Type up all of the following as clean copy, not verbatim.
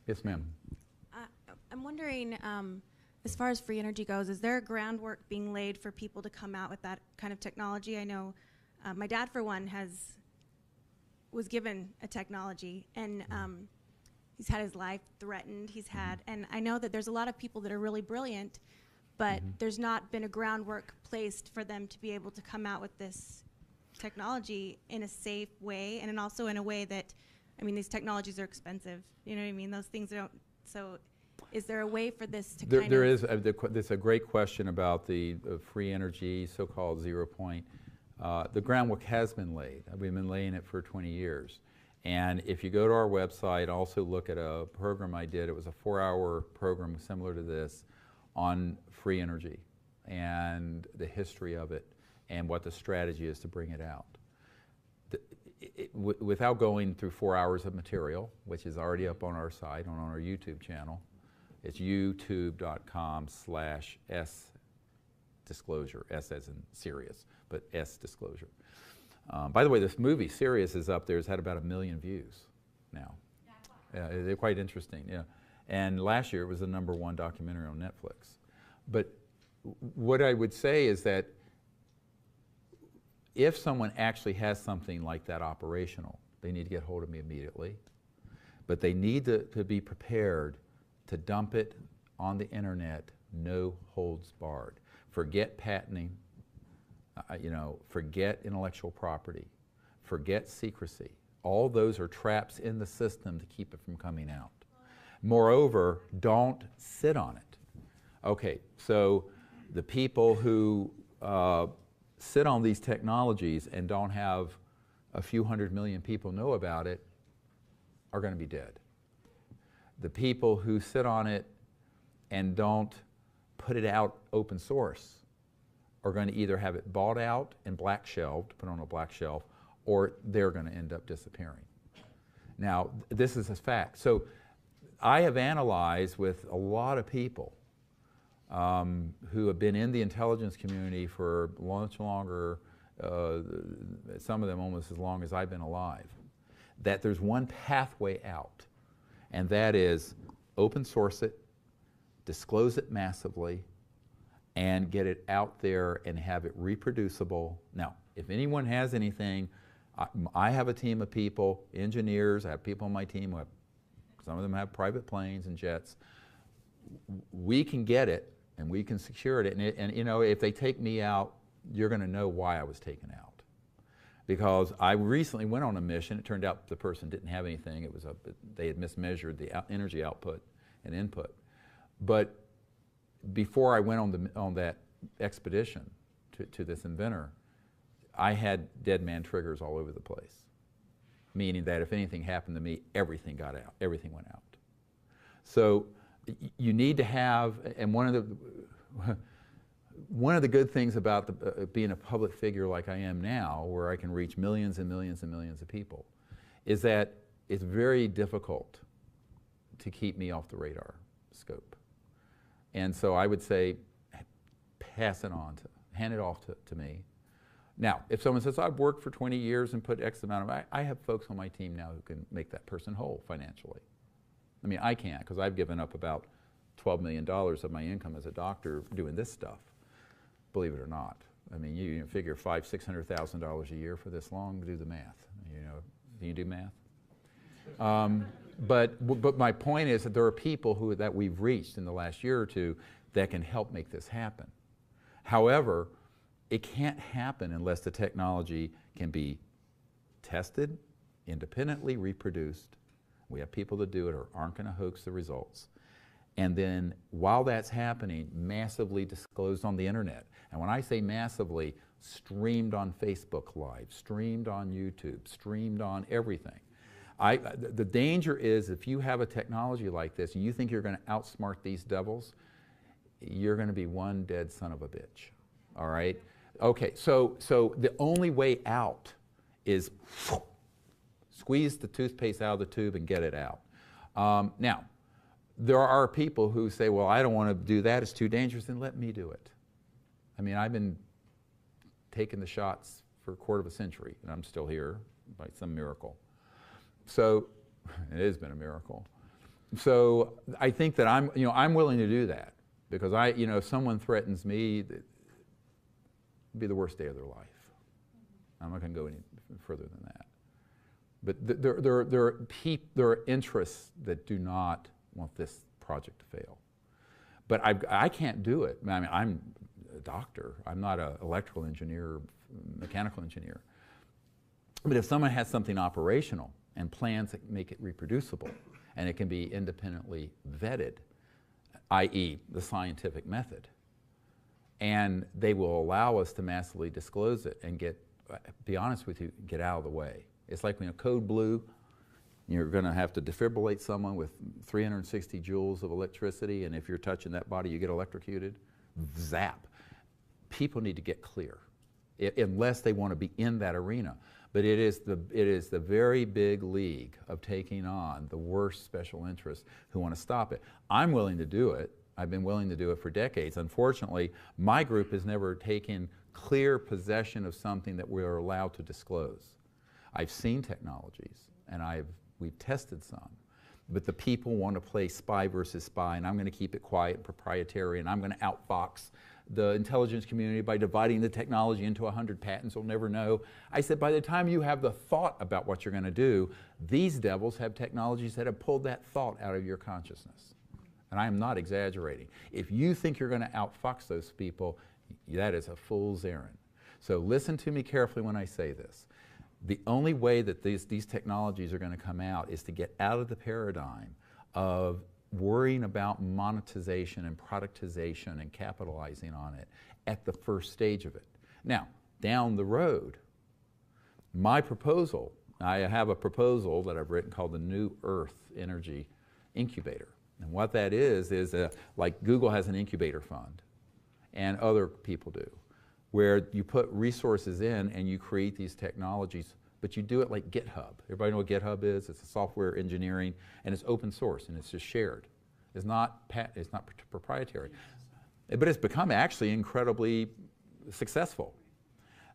Yes, ma'am. I'm wondering, as far as free energy goes, is there groundwork being laid for people to come out with that kind of technology? I know my dad, for one, was given a technology, and he's had his life threatened. And I know that there's a lot of people that are really brilliant, but there's not been a groundwork placed for them to be able to come out with this technology in a safe way, and also in a way that, I mean, these technologies are expensive. You know what I mean? Those things don't. So, is there a way for this to kind of? There is. There's a great question about the free energy, so-called 0 point. The groundwork has been laid. We've been laying it for 20 years. And if you go to our website, also look at a program I did. It was a 4-hour program similar to this on free energy and the history of it and what the strategy is to bring it out. Without going through 4 hours of material, which is already up on our site, on our YouTube channel, it's youtube.com/S-disclosure, S as in serious, but S-disclosure. By the way, this movie, Sirius, is up there. It's had about 1 million views now. They're quite interesting, yeah. And last year it was the #1 documentary on Netflix. But what I would say is that if someone actually has something like that operational, they need to get hold of me immediately. But they need to be prepared to dump it on the internet, no holds barred. Forget patenting, forget intellectual property, forget secrecy. All those are traps in the system to keep it from coming out. Moreover, don't sit on it. Okay, so the people who sit on these technologies and don't have a few 100 million people know about it are going to be dead. The people who sit on it and don't put it out open source are going to either have it bought out and black shelved, put on a black shelf, or they're going to end up disappearing. Now, this is a fact. So I have analyzed with a lot of people who have been in the intelligence community for much longer, some of them almost as long as I've been alive, that there's one pathway out, and that is open source it, disclose it massively, and get it out there and have it reproducible. Now, if anyone has anything, I have a team of people, engineers, I have people on my team who have, some of them have private planes and jets. We can get it and we can secure it, and you know, if they take me out, you're going to know why I was taken out. Because I recently went on a mission. It turned out the person didn't have anything. It was they had mismeasured the energy output and input. But before I went on that expedition to this inventor, I had dead man triggers all over the place, meaning that if anything happened to me, everything got out, everything went out. So you need to have, and one of the good things about being a public figure like I am now, where I can reach millions and millions and millions of people, is that it's very difficult to keep me off the radar scope. And so I would say, pass it on, hand it off to me. Now, if someone says, I've worked for 20 years and put X amount of, I have folks on my team now who can make that person whole financially. I mean, I can't, because I've given up about $12 million of my income as a doctor doing this stuff, believe it or not. I mean, you figure $500,000 to $600,000 a year for this long, do the math. You know, can you do math? But my point is that there are people that we've reached in the last year or two that can help make this happen. However, it can't happen unless the technology can be tested, independently reproduced. We have people that do it or aren't going to hoax the results. And then while that's happening, massively disclosed on the internet. And when I say massively, streamed on Facebook Live, streamed on YouTube, streamed on everything. The danger is if you have a technology like this and you think you're going to outsmart these devils, you're going to be one dead son of a bitch, all right? Okay, so the only way out is squeeze the toothpaste out of the tube and get it out. Now, there are people who say, well, I don't want to do that, it's too dangerous, then let me do it. I mean, I've been taking the shots for a quarter of a century, and I'm still here by some miracle. So, it has been a miracle. So I think that I'm willing to do that, because if someone threatens me, it'd be the worst day of their life. I'm not going to go any further than that. But there are interests that do not want this project to fail. But I can't do it. I mean, I'm a doctor. I'm not an electrical engineer, mechanical engineer. But if someone has something operational and plans that make it reproducible, and it can be independently vetted, i.e. the scientific method, and they will allow us to massively disclose it and be honest with you, get out of the way. It's like when code blue, you're going to have to defibrillate someone with 360 joules of electricity, and if you're touching that body, you get electrocuted. Zap. People need to get clear, unless they want to be in that arena. But it is the very big league of taking on the worst special interests who want to stop it. I'm willing to do it. I've been willing to do it for decades. Unfortunately, my group has never taken clear possession of something that we're allowed to disclose. I've seen technologies, and we've tested some, but the people want to play spy versus spy, and I'm going to keep it quiet and proprietary, and I'm going to outfox the intelligence community by dividing the technology into 100 patents we'll never know. I said, by the time you have the thought about what you're going to do, these devils have technologies that have pulled that thought out of your consciousness. And I am not exaggerating. If you think you're going to outfox those people, that is a fool's errand. So listen to me carefully when I say this. The only way that these technologies are going to come out is to get out of the paradigm of worrying about monetization and productization and capitalizing on it at the first stage of it. Now, down the road, my proposal, I have a proposal that I've written called the New Earth Energy Incubator. And what that is like Google has an incubator fund, and other people do, where you put resources in and you create these technologies, but you do it like GitHub. Everybody know what GitHub is? It's a software engineering, and it's open source, and it's just shared. It's not proprietary. But it's become actually incredibly successful.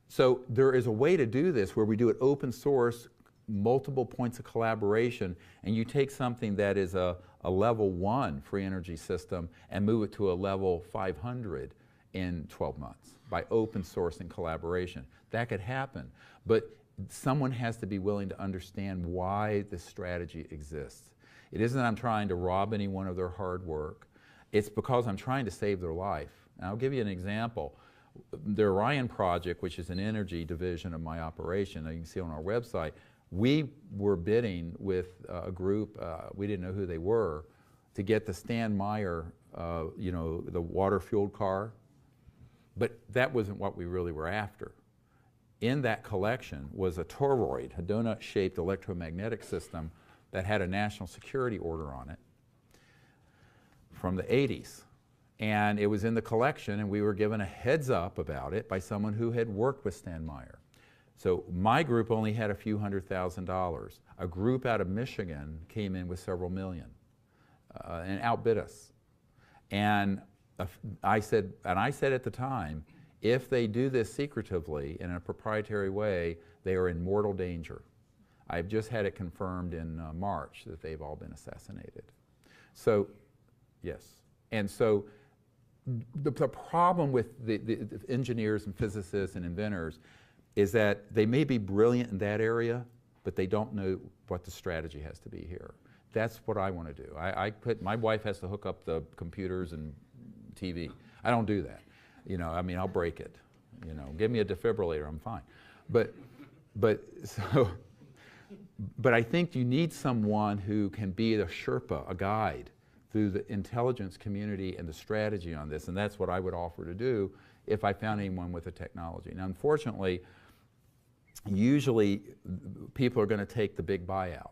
So there is a way to do this where we do it open source, multiple points of collaboration, and you take something that is a level 1 free energy system and move it to a level 500 in 12 months by open source and collaboration. That could happen, but someone has to be willing to understand why this strategy exists. It isn't that I'm trying to rob anyone of their hard work. It's because I'm trying to save their life. And I'll give you an example. The Orion project, which is an energy division of my operation, you can see on our website, we were bidding with a group, we didn't know who they were, to get the Stan Meyer, the water-fueled car. But that wasn't what we really were after. In that collection was a toroid, a donut-shaped electromagnetic system that had a national security order on it from the 80s. And it was in the collection, and we were given a heads up about it by someone who had worked with Stan Meyer. So my group only had a few $100,000. A group out of Michigan came in with several million and outbid us. And I said at the time, if they do this secretively in a proprietary way, they are in mortal danger. I've just had it confirmed in March that they've all been assassinated. So, yes. And so the problem with the engineers and physicists and inventors is that they may be brilliant in that area, but they don't know what the strategy has to be here. That's what I want to do. My wife has to hook up the computers and TV. I don't do that. I'll break it. Give me a defibrillator, I'm fine. But I think you need someone who can be a Sherpa, a guide, through the intelligence community and the strategy on this, and that's what I would offer to do if I found anyone with the technology. Now, unfortunately, usually people are going to take the big buyout,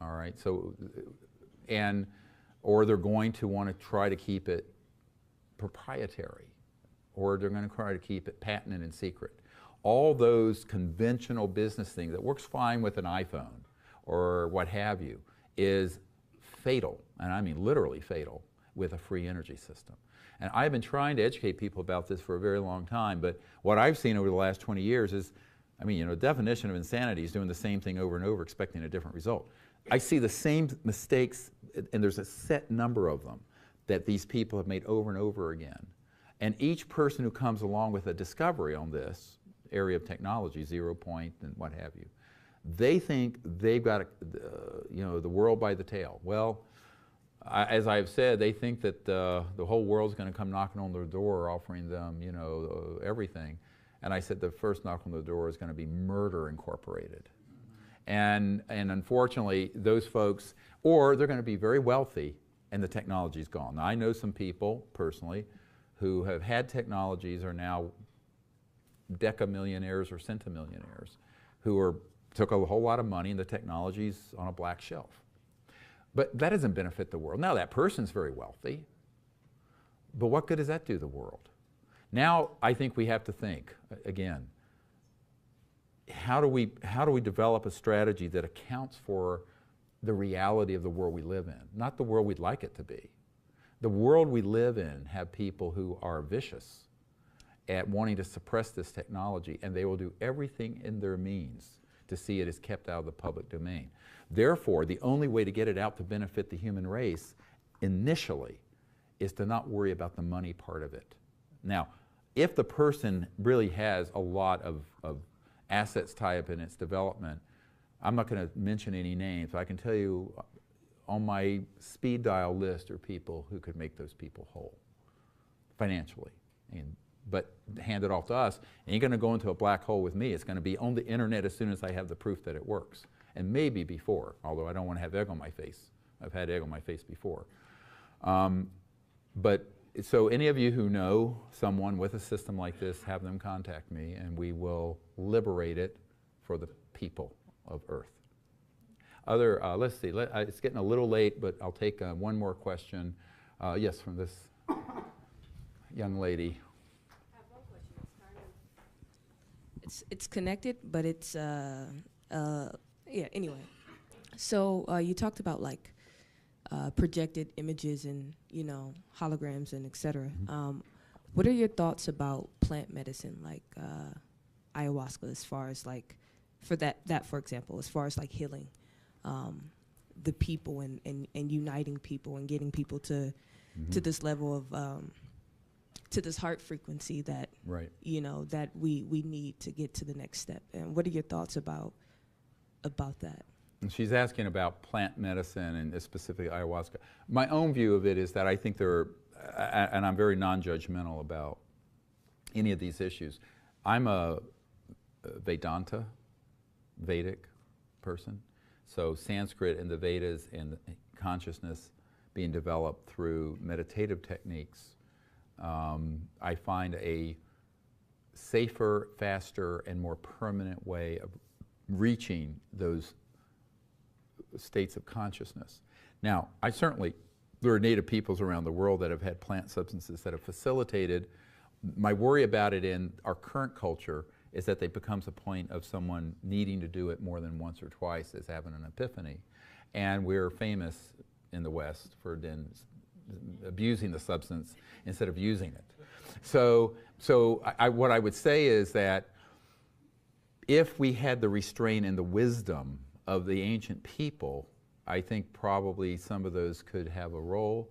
all right? So, or they're going to want to try to keep it proprietary, or they're going to try to keep it patented and secret. All those conventional business things that works fine with an iPhone or what have you is fatal, and I mean literally fatal, with a free energy system. And I've been trying to educate people about this for a very long time, but what I've seen over the last 20 years is, the definition of insanity is doing the same thing over and over expecting a different result. I see the same mistakes and there's a set number of them that these people have made over and over again. And each person who comes along with a discovery on this area of technology, 0 point and what have you, they think they've got the world by the tail. Well, as I've said, they think that the whole world's going to come knocking on their door offering them, everything. And I said the first knock on the door is going to be Murder Incorporated. And unfortunately, those folks, or they're going to be very wealthy and the technology's gone. Now, I know some people personally who have had technologies, are now decamillionaires or centimillionaires, who took a whole lot of money and the technology's on a black shelf. But that doesn't benefit the world. Now, that person's very wealthy, but what good does that do the world? Now, I think we have to think, again, how do we develop a strategy that accounts for the reality of the world we live in, not the world we'd like it to be. The world we live in have people who are vicious at wanting to suppress this technology, and they will do everything in their means to see it is kept out of the public domain. Therefore, the only way to get it out to benefit the human race initially is to not worry about the money part of it. Now, if the person really has a lot of assets tied up in its development, I'm not going to mention any names, but I can tell you on my speed dial list are people who could make those people whole financially. But hand it off to us, ain't going to go into a black hole with me. It's going to be on the internet as soon as I have the proof that it works. And maybe before, although I don't want to have egg on my face. I've had egg on my face before. But so any of you who know someone with a system like this, have them contact me and we will liberate it for the people of Earth. Let's see, it's getting a little late, but I'll take one more question. Yes, from this young lady. I have one question. It's connected, but it's yeah. Anyway, so you talked about like projected images and holograms and etc. Mm-hmm. What are your thoughts about plant medicine, like ayahuasca, as far as like for that for example, as far as like healing the people and uniting people and getting people to this level of to this heart frequency that that we need to get to the next step. And what are your thoughts about that? And she's asking about plant medicine and specifically ayahuasca. My own view of it is that I think there are, and I'm very non-judgmental about any of these issues. I'm a Vedanta, Vedic person. So Sanskrit and the Vedas and consciousness being developed through meditative techniques, I find a safer, faster, and more permanent way of reaching those states of consciousness. Now, there are native peoples around the world that have had plant substances that have facilitated. My worry about it in our current culture is that it becomes a point of someone needing to do it more than once or twice as having an epiphany. And we're famous in the West for then abusing the substance instead of using it. So what I would say is that if we had the restraint and the wisdom of the ancient people, I think probably some of those could have a role.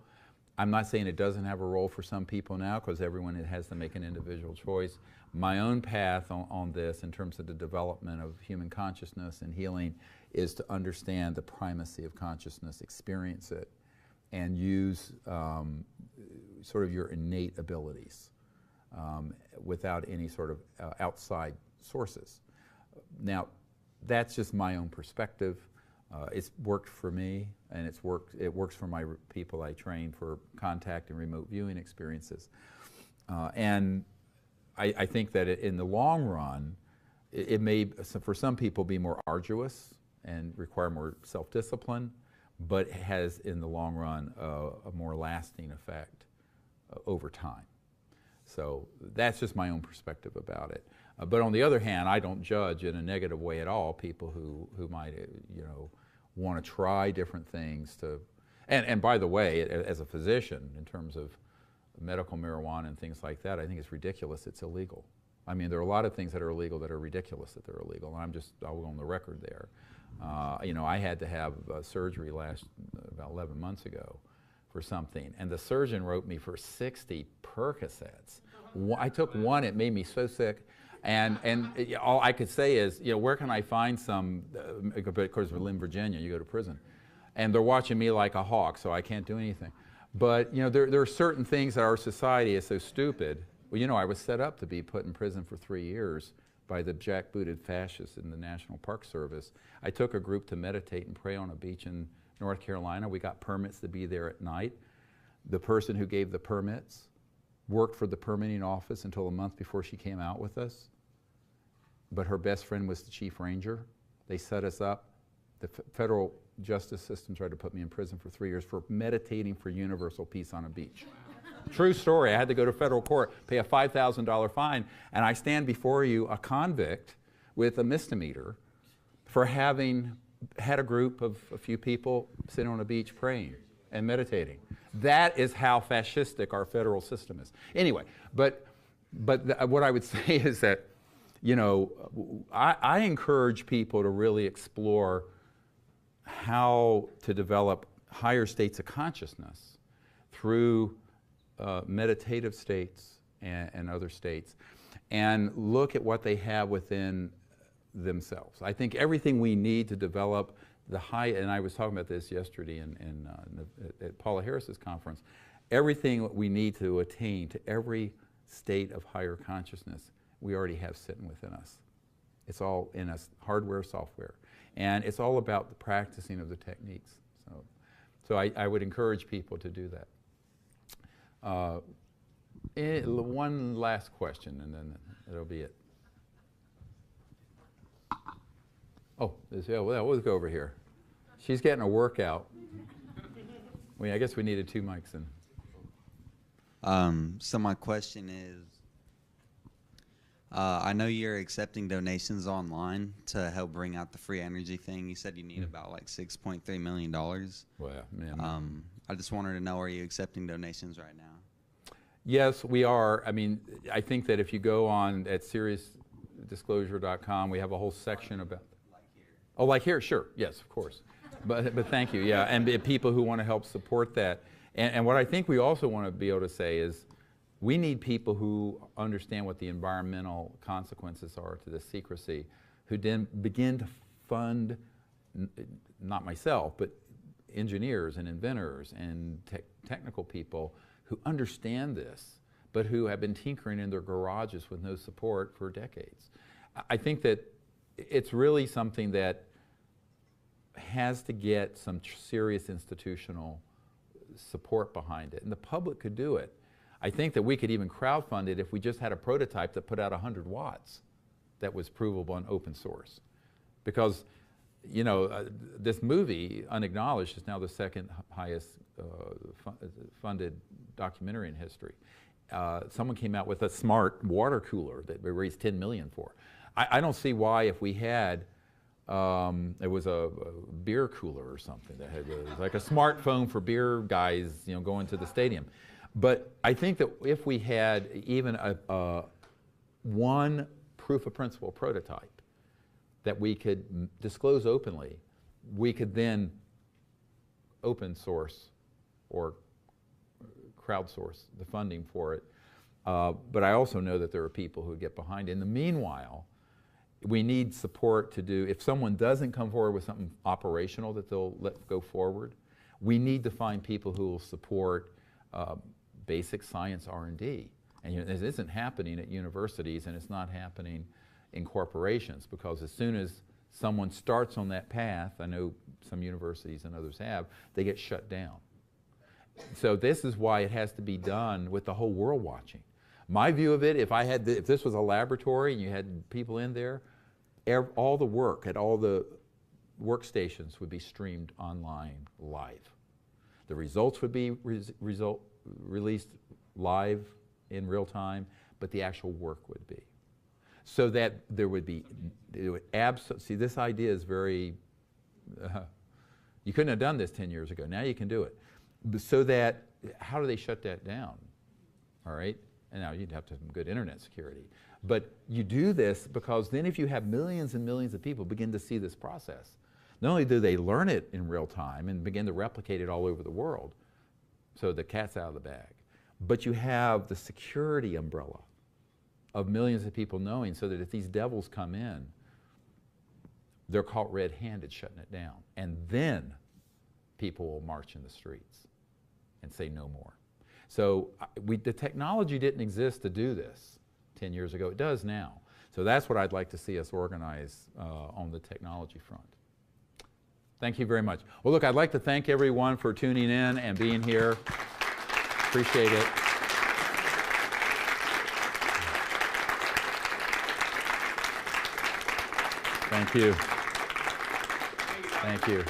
I'm not saying it doesn't have a role for some people now, because everyone has to make an individual choice. My own path on this, in terms of the development of human consciousness and healing, is to understand the primacy of consciousness, experience it, and use sort of your innate abilities without any sort of outside sources. Now, that's just my own perspective. It's worked for me, and it works for my people I train for contact and remote viewing experiences. And I think that in the long run, it may, for some people, be more arduous and require more self-discipline, but it has, in the long run, a more lasting effect over time. So that's just my own perspective about it. But on the other hand, I don't judge in a negative way at all people who might, want to try different things to, and by the way, as a physician, in terms of medical marijuana and things like that, I think it's ridiculous. It's illegal. I mean, there are a lot of things that are illegal that are ridiculous that they're illegal, and I'll go on the record there. You know, I had to have surgery about 11 months ago for something, and the surgeon wrote me for 60 Percocets. I took one, it made me so sick, and all I could say is, you know, where can I find some, of course, in Virginia, you go to prison, and they're watching me like a hawk, so I can't do anything. But, you know, there are certain things that our society is so stupid. Well, you know, I was set up to be put in prison for 3 years by the jackbooted fascists in the National Park Service. I took a group to meditate and pray on a beach in North Carolina. We got permits to be there at night. The person who gave the permits worked for the permitting office until a month before she came out with us. But her best friend was the chief ranger. They set us up. The federal justice system tried to put me in prison for 3 years for meditating for universal peace on a beach. True story. I had to go to federal court, pay a $5,000 fine, and I stand before you a convict with a misdemeanor for having had a group of a few people sitting on a beach praying and meditating. That is how fascistic our federal system is. Anyway, but what I would say is that, you know, I encourage people to really explore how to develop higher states of consciousness through meditative states and other states, and look at what they have within themselves. I think everything we need to develop the high, and I was talking about this yesterday at Paula Harris's conference, everything we need to attain to every state of higher consciousness, we already have sitting within us. It's all in us, hardware, software. And it's all about the practicing of the techniques. So I would encourage people to do that. One last question, and then that'll be it. Oh, we'll go over here. She's getting a workout. I guess we needed 2 mics in. So my question is, I know you're accepting donations online to help bring out the free energy thing. You said you need about like $6.3 million. Well, man. I just wanted to know, are you accepting donations right now? Yes, we are. I mean, I think that if you go on at seriousdisclosure.com, we have a whole section about... Like here. Oh, like here? Sure. Yes, of course. But thank you. Yeah, and people who want to help support that. And what I think we also want to be able to say is we need people who understand what the environmental consequences are to the secrecy, who then begin to fund, not myself, but engineers and inventors and technical people who understand this, but who have been tinkering in their garages with no support for decades. I think that it's really something that has to get some serious institutional support behind it, and the public could do it. I think that we could even crowdfund it if we just had a prototype that put out 100 watts that was provable and open source. Because, you know, this movie, Unacknowledged, is now the second highest funded documentary in history. Someone came out with a smart water cooler that we raised $10 million for. I don't see why, if we had, it was a beer cooler or something that had like a smartphone for beer guys, you know, going to the stadium. But I think that if we had even one proof of principle prototype that we could disclose openly, we could then open source or crowdsource the funding for it. But I also know that there are people who get behind it. In the meanwhile, we need support to do, if someone doesn't come forward with something operational that they'll let go forward, we need to find people who will support basic science R&D. And it isn't happening at universities, and it's not happening in corporations, because as soon as someone starts on that path, I know some universities and others have, they get shut down. So this is why it has to be done with the whole world watching. My view of it, if this was a laboratory and you had people in there, all the work at all the workstations would be streamed online live. The results would be released live in real time, but the actual work would be. So that there would be, see, this idea is very, you couldn't have done this 10 years ago. Now you can do it. So that, how do they shut that down? All right? And now you'd have to have some good internet security. But you do this because then if you have millions and millions of people begin to see this process, Not only do they learn it in real time and begin to replicate it all over the world, so the cat's out of the bag, but you have the security umbrella of millions of people knowing, so that if these devils come in, they're caught red-handed shutting it down. And then people will march in the streets and say no more. So the technology didn't exist to do this 10 years ago. It does now. So that's what I'd like to see us organize on the technology front. Thank you very much. Well, look, I'd like to thank everyone for tuning in and being here. Appreciate it. Thank you. Thank you.